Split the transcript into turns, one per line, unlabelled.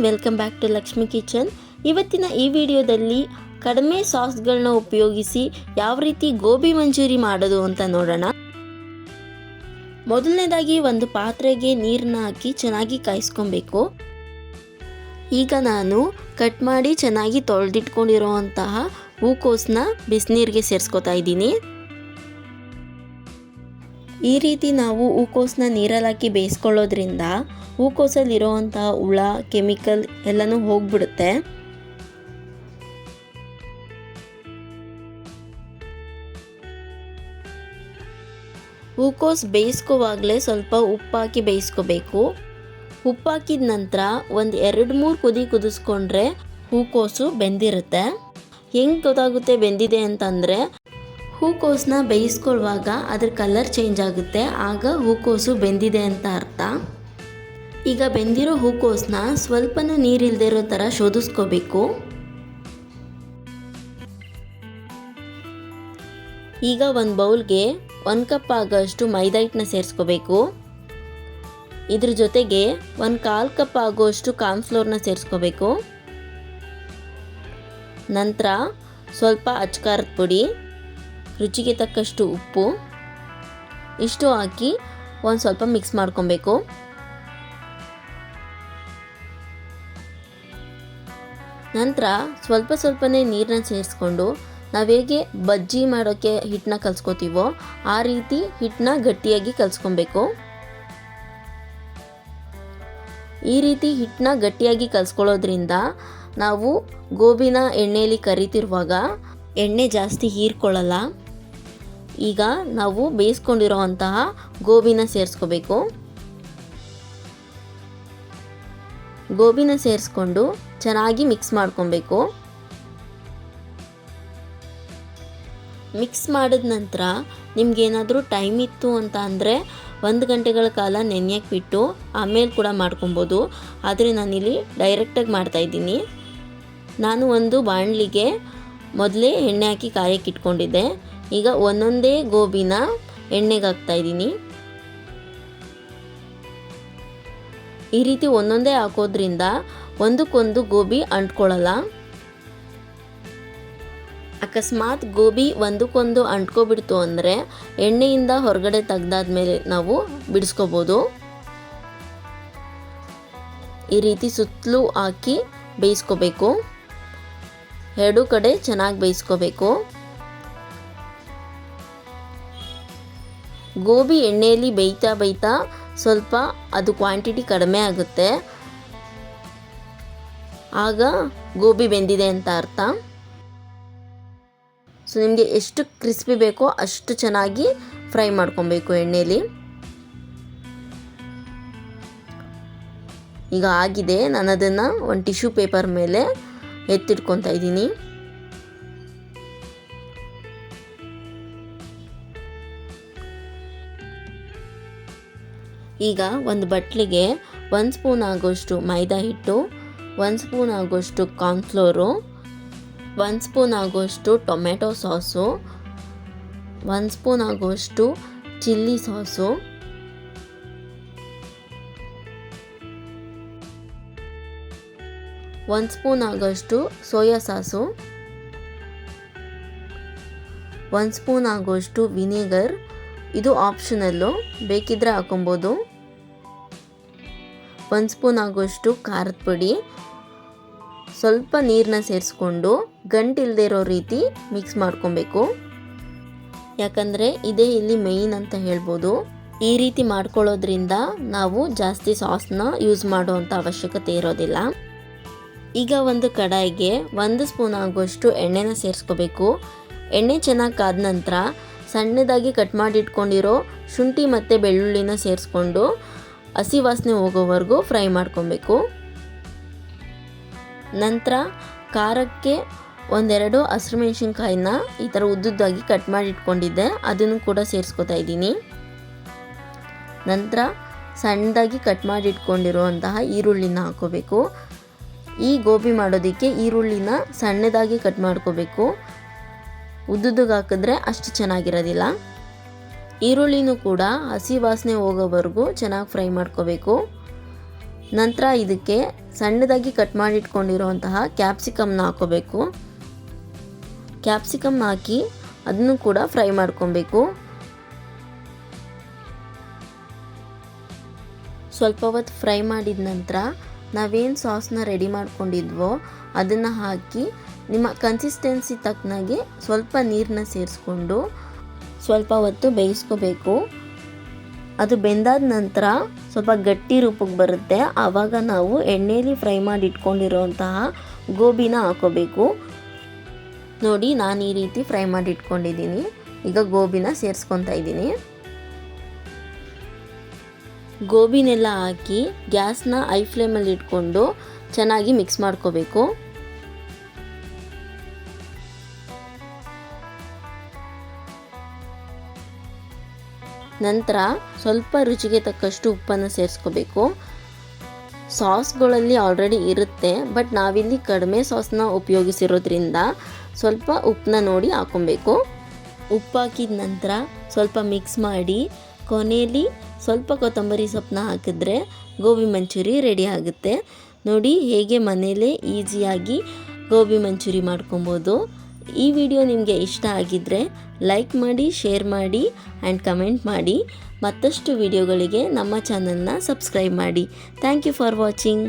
Welcome back to Lakshmi kitchen. ಇವತ್ತಿನ ಈ ವಿಡಿಯೋದಲ್ಲಿ ಕಡಿಮೆ ಸಾಸ್ಗಳನ್ನ ಉಪಯೋಗಿಸಿ ಯಾವ ರೀತಿ ಗೋಬಿ ಮಂಚೂರಿ ಮಾಡೋದು ಅಂತ ನೋಡೋಣ. ಮೊದಲನೇದಾಗಿ ಒಂದು ಪಾತ್ರೆಗೆ ನೀರನ್ನ ಹಾಕಿ ಚೆನ್ನಾಗಿ ಕಾಯಿಸ್ಕೊಬೇಕು. ಈಗ ನಾನು ಕಟ್ ಮಾಡಿ ಚೆನ್ನಾಗಿ ತೊಳೆದಿಟ್ಕೊಂಡಿರೋಂತಹ ಹೂಕೋಸನ್ನ ಬಿಸಿನೀರಿಗೆ ಸೇರಿಸ್ಕೊತಾ ಇದ್ದೀನಿ. ಈ ರೀತಿ ನಾವು ಹೂಕೋಸನ್ನ ನೀರಲ್ಲಿ ಹಾಕಿ ಬೇಯಿಸ್ಕೊಳ್ಳೋದ್ರಿಂದ ಹೂಕೋಸಲ್ಲಿರೋವಂತಹ ಹುಳ, ಕೆಮಿಕಲ್ ಎಲ್ಲನೂ ಹೋಗ್ಬಿಡುತ್ತೆ. ಹೂಕೋಸು ಬೇಯಿಸ್ಕೋವಾಗಲೇ ಸ್ವಲ್ಪ ಉಪ್ಪು ಹಾಕಿ ಬೇಯಿಸ್ಕೋಬೇಕು. ಉಪ್ಪು ಹಾಕಿದ ನಂತರ ಒಂದು 2-3 ಕುದಿ ಕುದಿಸ್ಕೊಂಡ್ರೆ ಹೂಕೋಸು ಬೆಂದಿರುತ್ತೆ. ಹೆಂಗೆ ಗೊತ್ತಾಗುತ್ತೆ ಬೆಂದಿದೆ ಅಂತಂದರೆ, ಹೂಕೋಸನ್ನ ಬೇಯಿಸ್ಕೊಳ್ಳುವಾಗ ಅದ್ರ ಕಲರ್ ಚೇಂಜ್ ಆಗುತ್ತೆ, ಆಗ ಹೂಕೋಸು ಬೆಂದಿದೆ ಅಂತ ಅರ್ಥ. ಈಗ ಬೆಂದಿರೋ ಹೂಕೋಸನ್ನ ಸ್ವಲ್ಪನೂ ನೀರಿಲ್ಲದೆ ಇರೋ ಥರ ಶೋಧಿಸ್ಕೋಬೇಕು. ಈಗ ಒಂದು ಬೌಲ್ಗೆ 1 ಕಪ್ ಆಗೋಷ್ಟು ಮೈದಾ ಹಿಟ್ಟನ್ನ ಸೇರಿಸ್ಕೋಬೇಕು. ಇದ್ರ ಜೊತೆಗೆ 1/4 ಕಪ್ ಆಗೋಷ್ಟು ಕಾರ್ನ್ಫ್ಲೋರ್ನ ಸೇರಿಸ್ಕೋಬೇಕು. ನಂತರ ಸ್ವಲ್ಪ ಅಚ್ಕಾರದ ಪುಡಿ, ರುಚಿಗೆ ತಕ್ಕಷ್ಟು ಉಪ್ಪು, ಇಷ್ಟು ಹಾಕಿ ಒಂದು ಸ್ವಲ್ಪ ಮಿಕ್ಸ್ ಮಾಡ್ಕೊಬೇಕು. ನಂತರ ಸ್ವಲ್ಪನೇ ನೀರನ್ನ ಸೇರಿಸ್ಕೊಂಡು ನಾವು ಹೇಗೆ ಬಜ್ಜಿ ಮಾಡೋಕ್ಕೆ ಹಿಟ್ಟನ್ನ ಕಲಿಸ್ಕೋತೀವೋ ಆ ರೀತಿ ಹಿಟ್ಟನ್ನ ಗಟ್ಟಿಯಾಗಿ ಕಲಿಸ್ಕೊಬೇಕು. ಈ ರೀತಿ ಹಿಟ್ಟನ್ನ ಗಟ್ಟಿಯಾಗಿ ಕಲಿಸ್ಕೊಳ್ಳೋದ್ರಿಂದ ನಾವು ಗೋಬಿನ ಎಣ್ಣೆಯಲ್ಲಿ ಕರಿತಿರುವಾಗ ಎಣ್ಣೆ ಜಾಸ್ತಿ ಹೀರ್ಕೊಳ್ಳಲ್ಲ. ಈಗ ನಾವು ಬೇಯಿಸ್ಕೊಂಡಿರೋವಂತಹ ಗೋಬಿನ ಸೇರಿಸ್ಕೋಬೇಕು. ಗೋಬಿನ ಸೇರಿಸ್ಕೊಂಡು ಚೆನ್ನಾಗಿ ಮಿಕ್ಸ್ ಮಾಡ್ಕೊಬೇಕು. ಮಿಕ್ಸ್ ಮಾಡಿದ ನಂತರ ನಿಮ್ಗೇನಾದರೂ ಟೈಮ್ ಇತ್ತು ಅಂತ ಅಂದರೆ 1 ಗಂಟೆಗಳ ಕಾಲ ನೆನೆಯಕ್ಕೆ ಬಿಟ್ಟು ಆಮೇಲೆ ಕೂಡ ಮಾಡ್ಕೊಬೋದು. ಆದರೆ ನಾನಿಲ್ಲಿ ಡೈರೆಕ್ಟಾಗಿ ಮಾಡ್ತಾಯಿದ್ದೀನಿ. ನಾನು ಒಂದು ಬಾಣಲಿಗೆ ಮೊದಲೇ ಎಣ್ಣೆ ಹಾಕಿ ಕಾಯಕ್ಕೆ ಇಟ್ಕೊಂಡಿದ್ದೆ. ಈಗ ಒಂದೊಂದೇ ಗೋಬಿನ ಎಣ್ಣೆಗೆ ಹಾಕ್ತಾಯಿದ್ದೀನಿ. ಈ ರೀತಿ ಒಂದೊಂದೇ ಹಾಕೋದ್ರಿಂದ ಒಂದಕ್ಕೊಂದು ಗೋಬಿ ಅಂಟ್ಕೊಳ್ಳಲ್ಲ. ಅಕಸ್ಮಾತ್ ಗೋಬಿ ಒಂದಕ್ಕೊಂದು ಅಂಟ್ಕೊಬಿಡ್ತು ಅಂದರೆ ಎಣ್ಣೆಯಿಂದ ಹೊರಗಡೆ ತೆಗ್ದಾದ್ಮೇಲೆ ನಾವು ಬಿಡಿಸ್ಕೋಬೋದು. ಈ ರೀತಿ ಸುತ್ತಲೂ ಹಾಕಿ ಬೇಯಿಸ್ಕೋಬೇಕು. 2 ಕಡೆ ಚೆನ್ನಾಗಿ ಬೇಯಿಸ್ಕೋಬೇಕು. ಗೋಬಿ ಎಣ್ಣೆಯಲ್ಲಿ ಬೇಯ್ತಾ ಸ್ವಲ್ಪ ಅದು ಕ್ವಾಂಟಿಟಿ ಕಡಿಮೆ ಆಗುತ್ತೆ, ಆಗ ಗೋಬಿ ಬೆಂದಿದೆ ಅಂತ ಅರ್ಥ. ಸೊ ನಿಮಗೆ ಎಷ್ಟು ಕ್ರಿಸ್ಪಿ ಬೇಕೋ ಅಷ್ಟು ಚೆನ್ನಾಗಿ ಫ್ರೈ ಮಾಡ್ಕೊಬೇಕು ಎಣ್ಣೆಯಲ್ಲಿ. ಈಗ ಆಗಿದೆ. ನಾನು ಅದನ್ನು ಒಂದು ಟಿಶ್ಯೂ ಪೇಪರ್ ಮೇಲೆ ಎತ್ತಿಟ್ಕೊತಾ ಇದ್ದೀನಿ. ಈಗ ಒಂದು ಬಟ್ಲಿಗೆ 1 ಸ್ಪೂನ್ ಆಗೋಷ್ಟು ಮೈದಾ ಹಿಟ್ಟು, 1 ಸ್ಪೂನ್ ಆಗೋಷ್ಟು ಕಾರ್ನ್ಫ್ಲೋರು, 1 ಸ್ಪೂನ್ ಆಗೋಷ್ಟು ಟೊಮೆಟೊ ಸಾಸು, 1 ಸ್ಪೂನ್ ಆಗೋಷ್ಟು ಚಿಲ್ಲಿ ಸಾಸು, 1 ಸ್ಪೂನ್ ಆಗೋಷ್ಟು ಸೋಯಾ ಸಾಸು, 1 ಸ್ಪೂನ್ ಆಗೋಷ್ಟು ವಿನೆಗರ್, ಇದು ಆಪ್ಷನಲ್ಲು, ಬೇಕಿದ್ರೆ ಹಾಕೊಬೋದು, 1 ಸ್ಪೂನ್ ಆಗೋಷ್ಟು ಖಾರದ ಪುಡಿ, ಸ್ವಲ್ಪ ನೀರನ್ನ ಸೇರಿಸ್ಕೊಂಡು ಗಂಟಿಲ್ಲದೆ ಇರೋ ರೀತಿ ಮಿಕ್ಸ್ ಮಾಡ್ಕೊಬೇಕು. ಯಾಕಂದರೆ ಇದೇ ಇಲ್ಲಿ ಮೇಯ್ನ್ ಅಂತ ಹೇಳ್ಬೋದು. ಈ ರೀತಿ ಮಾಡ್ಕೊಳ್ಳೋದ್ರಿಂದ ನಾವು ಜಾಸ್ತಿ ಸಾಸ್ನ ಯೂಸ್ ಮಾಡೋವಂಥ ಅವಶ್ಯಕತೆ ಇರೋದಿಲ್ಲ. ಈಗ ಒಂದು ಕಡಾಯಿಗೆ 1 ಸ್ಪೂನ್ ಆಗೋಷ್ಟು ಎಣ್ಣೆನ ಸೇರಿಸ್ಕೋಬೇಕು. ಎಣ್ಣೆ ಚೆನ್ನಾಗಿ ಕಾದ ನಂತರ ಸಣ್ಣದಾಗಿ ಕಟ್ ಮಾಡಿ ಇಟ್ಕೊಂಡಿರೋ ಶುಂಠಿ ಮತ್ತು ಬೆಳ್ಳುಳ್ಳಿನ ಸೇರಿಸ್ಕೊಂಡು ಹಸಿ ವಾಸನೆ ಹೋಗೋವರೆಗೂ ಫ್ರೈ ಮಾಡ್ಕೊಬೇಕು. ನಂತರ ಖಾರಕ್ಕೆ 1-2 ಹಸಿಮೆಣಸಿನ್ಕಾಯಿನ ಈ ಥರ ಉದ್ದುದ್ದಾಗಿ ಕಟ್ ಮಾಡಿ ಇಟ್ಕೊಂಡಿದ್ದೆ, ಅದನ್ನು ಕೂಡ ಸೇರಿಸ್ಕೊತಾ ಇದ್ದೀನಿ. ನಂತರ ಸಣ್ಣದಾಗಿ ಕಟ್ ಮಾಡಿ ಇಟ್ಕೊಂಡಿರುವಂತಹ ಈರುಳ್ಳಿನ ಹಾಕೋಬೇಕು. ಈ ಗೋಬಿ ಮಾಡೋದಕ್ಕೆ ಈರುಳ್ಳಿನ ಸಣ್ಣದಾಗಿ ಕಟ್ ಮಾಡ್ಕೋಬೇಕು. ಉದ್ದುದ್ದಗೆ ಹಾಕಿದ್ರೆ ಅಷ್ಟು ಚೆನ್ನಾಗಿರೋದಿಲ್ಲ. ಈರುಳ್ಳಿನೂ ಕೂಡ ಹಸಿ ವಾಸನೆ ಹೋಗೋವರೆಗೂ ಚೆನ್ನಾಗಿ ಫ್ರೈ ಮಾಡ್ಕೋಬೇಕು. ನಂತರ ಇದಕ್ಕೆ ಸಣ್ಣದಾಗಿ ಕಟ್ ಮಾಡಿಟ್ಕೊಂಡಿರುವಂತಹ ಕ್ಯಾಪ್ಸಿಕಮ್ನ ಹಾಕೋಬೇಕು. ಕ್ಯಾಪ್ಸಿಕಮ್ ಹಾಕಿ ಅದನ್ನು ಕೂಡ ಫ್ರೈ ಮಾಡ್ಕೊಬೇಕು. ಸ್ವಲ್ಪ ಹೊತ್ತು ಫ್ರೈ ಮಾಡಿದ ನಂತರ ನಾವೇನು ಸಾಸ್ನ ರೆಡಿ ಮಾಡ್ಕೊಂಡಿದ್ವೋ ಅದನ್ನು ಹಾಕಿ ನಿಮ್ಮ ಕನ್ಸಿಸ್ಟೆನ್ಸಿ ತಕ್ಕನಾಗೆ ಸ್ವಲ್ಪ ನೀರನ್ನ ಸೇರಿಸ್ಕೊಂಡು ಸ್ವಲ್ಪ ಹೊತ್ತು ಬೇಯಿಸ್ಕೋಬೇಕು. ಅದು ಬೆಂದಾದ ನಂತರ ಸ್ವಲ್ಪ ಗಟ್ಟಿ ರೂಪಕ್ಕೆ ಬರುತ್ತೆ. ಆವಾಗ ನಾವು ಎಣ್ಣೆಯಲ್ಲಿ ಫ್ರೈ ಮಾಡಿ ಇಟ್ಕೊಂಡಿರೋಂತಹ ಗೋಬಿನ ಹಾಕೋಬೇಕು. ನೋಡಿ, ನಾನು ಈ ರೀತಿ ಫ್ರೈ ಮಾಡಿ ಇಟ್ಕೊಂಡಿದ್ದೀನಿ. ಈಗ ಗೋಬಿನ ಸೇರಿಸ್ಕೊತಾ ಇದ್ದೀನಿ. ಗೋಬಿನೆಲ್ಲ ಹಾಕಿ ಗ್ಯಾಸ್ನ ಹೈ ಫ್ಲೇಮಲ್ಲಿ ಇಟ್ಕೊಂಡು ಚೆನ್ನಾಗಿ ಮಿಕ್ಸ್ ಮಾಡ್ಕೋಬೇಕು. ನಂತರ ಸ್ವಲ್ಪ ರುಚಿಗೆ ತಕ್ಕಷ್ಟು ಉಪ್ಪನ್ನು ಸೇರಿಸ್ಕೋಬೇಕು. ಸಾಸ್ಗಳಲ್ಲಿ ಆಲ್ರೆಡಿ ಇರುತ್ತೆ, ಬಟ್ ನಾವಿಲ್ಲಿ ಕಡಿಮೆ ಸಾಸ್ನ ಉಪಯೋಗಿಸಿರೋದ್ರಿಂದ ಸ್ವಲ್ಪ ಉಪ್ಪನ್ನ ನೋಡಿ ಹಾಕೊಬೇಕು. ಉಪ್ಪು ಹಾಕಿದ ನಂತರ ಸ್ವಲ್ಪ ಮಿಕ್ಸ್ ಮಾಡಿ ಕೊನೆಯಲ್ಲಿ ಸ್ವಲ್ಪ ಕೊತ್ತಂಬರಿ ಸೊಪ್ಪನ್ನ ಹಾಕಿದ್ರೆ ಗೋಬಿ ಮಂಚೂರಿ ರೆಡಿ ಆಗುತ್ತೆ. ನೋಡಿ ಹೇಗೆ ಮನೇಲೇ ಈಸಿಯಾಗಿ ಗೋಬಿ ಮಂಚೂರಿ ಮಾಡ್ಕೊಬೋದು. ಈ ವಿಡಿಯೋ ನಿಮಗೆ ಇಷ್ಟ ಆಗಿದ್ದರೆ ಲೈಕ್ ಮಾಡಿ, ಶೇರ್ ಮಾಡಿ ಆ್ಯಂಡ್ ಕಮೆಂಟ್ ಮಾಡಿ. ಮತ್ತಷ್ಟು ವಿಡಿಯೋಗಳಿಗೆ ನಮ್ಮ ಚಾನಲ್ನ ಸಬ್ಸ್ಕ್ರೈಬ್ ಮಾಡಿ. Thank you for watching.